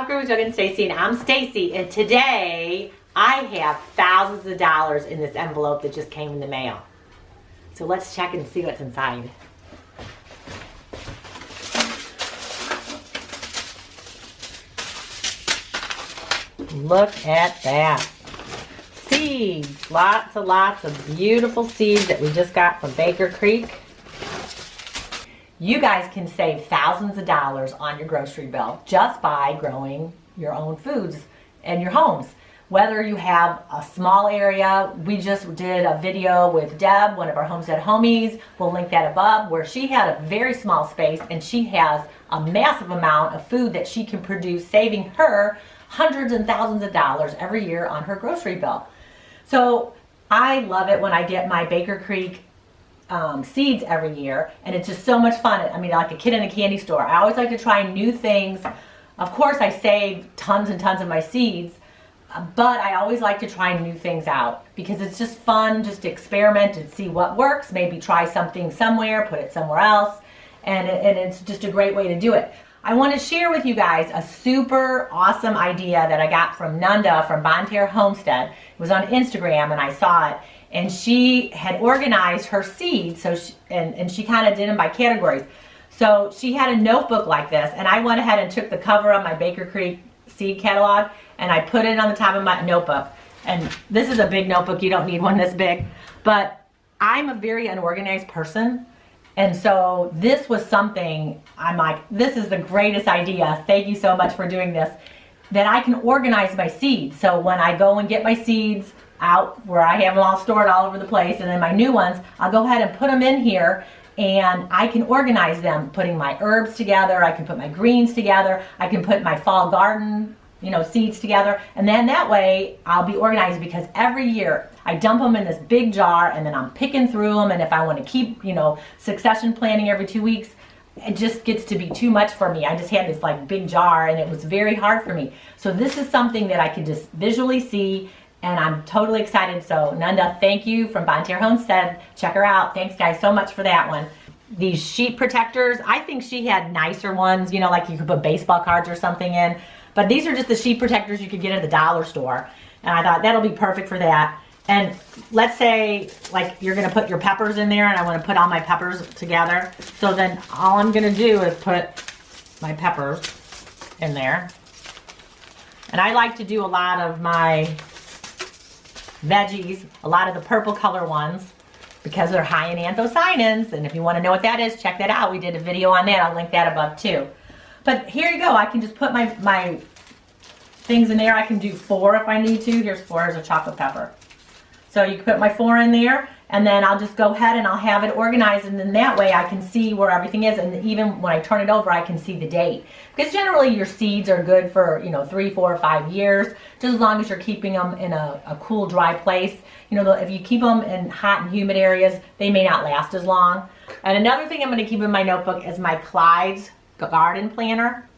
Conquer with Doug and Stacy, and I'm Stacy, and today I have thousands of dollars in this envelope that just came in the mail. So let's check and see what's inside. Look at that. Seeds. Lots and lots of beautiful seeds that we just got from Baker Creek. You guys can save thousands of dollars on your grocery bill just by growing your own foods in your homes. Whether you have a small area, we just did a video with Deb, one of our Homestead homies, we'll link that above, where she had a very small space and she has a massive amount of food that she can produce, saving her hundreds and thousands of dollars every year on her grocery bill. So I love it when I get my Baker Creek seeds every year, and it's just so much fun. I mean, like a kid in a candy store. I always like to try new things. Of course, I save tons and tons of my seeds, but I always like to try new things out because it's just fun just to experiment and see what works. Maybe try something somewhere, put it somewhere else, and it's just a great way to do it. I want to share with you guys a super awesome idea that I got from Nunda from Bonterre Homestead. It was on Instagram and I saw it. And she had organized her seeds, so she kind of did them by categories. So she had a notebook like this, and I went ahead and took the cover of my Baker Creek seed catalog and I put it on the top of my notebook. And this is a big notebook, you don't need one this big, but I'm a very unorganized person. And so this was something, I'm like, this is the greatest idea. Thank you so much for doing this. That I can organize my seeds. So when I go and get my seeds out where I have them all stored all over the place, and then my new ones, I'll go ahead and put them in here and I can organize them, putting my herbs together, I can put my greens together, I can put my fall garden, seeds together, and then that way I'll be organized because every year I dump them in this big jar and then I'm picking through them, and if I want to keep, succession planting every 2 weeks, it just gets to be too much for me. I just had this like big jar and it was very hard for me. So this is something that I can just visually see, and I'm totally excited. So Nunda, thank you from Bonterre Homestead. Check her out. Thanks guys so much for that one. These sheet protectors, I think she had nicer ones, like you could put baseball cards or something in. But these are just the sheet protectors you could get at the dollar store. And I thought that'll be perfect for that. And let's say like you're gonna put your peppers in there, and I wanna put all my peppers together. So then all I'm gonna do is put my peppers in there. And I like to do a lot of my veggies, a lot of the purple color ones, because they're high in anthocyanins. And if you want to know what that is, check that out. We did a video on that. I'll link that above too. But here you go. I can just put my things in there. I can do 4 if I need to. Here's 4 as a chocolate pepper. So you can put my 4 in there, and then I'll just go ahead and I'll have it organized, and then that way I can see where everything is, and even when I turn it over I can see the date. Because generally your seeds are good for 3, 4, 5 years, just as long as you're keeping them in a cool, dry place. If you keep them in hot and humid areas, they may not last as long. And another thing I'm going to keep in my notebook is my Clyde's garden planner.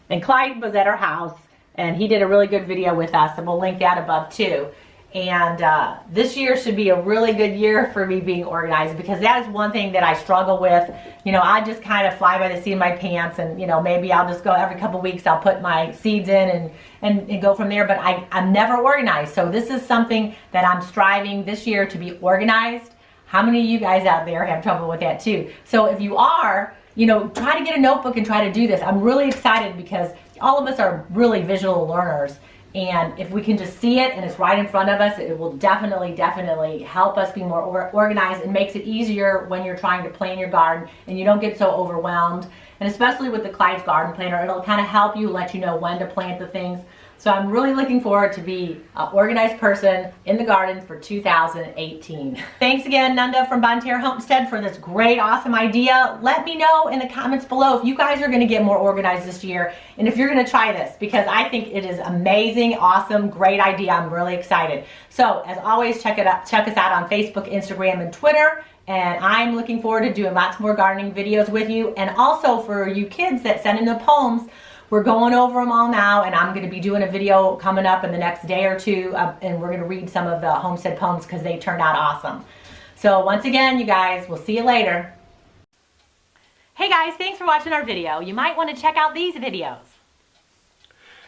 And Clyde was at our house and he did a really good video with us, and we'll link that above too. And this year should be a really good year for me being organized, because that is one thing that I struggle with. I just kind of fly by the seat of my pants, and maybe I'll just go every couple weeks, I'll put my seeds in and go from there, but I'm never organized. So this is something that I'm striving this year to be organized. How many of you guys out there have trouble with that too? So if you are, try to get a notebook and try to do this. I'm really excited because all of us are really visual learners. And if we can just see it and it's right in front of us, it will definitely help us be more organized, and makes it easier when you're trying to plan your garden and you don't get so overwhelmed. And especially with the Clyde's Garden Planner, it'll kind of help you, let you know when to plant the things. So I'm really looking forward to be an organized person in the garden for 2018. Thanks again, Nunda from Bonterre Homestead, for this great, awesome idea. Let me know in the comments below if you guys are going to get more organized this year, and if you're going to try this, because I think it is amazing, awesome, great idea. I'm really excited. So as always, check us out on Facebook, Instagram, and Twitter. And I'm looking forward to doing lots more gardening videos with you. And also for you kids that send in the poems, we're going over them all now, and I'm going to be doing a video coming up in the next day or two, and we're going to read some of the homestead poems because they turned out awesome. So once again, you guys, we'll see you later. Hey guys, thanks for watching our video. You might want to check out these videos.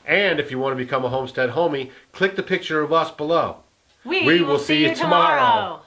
And if you want to become a Homestead homie, click the picture of us below. We will see you tomorrow.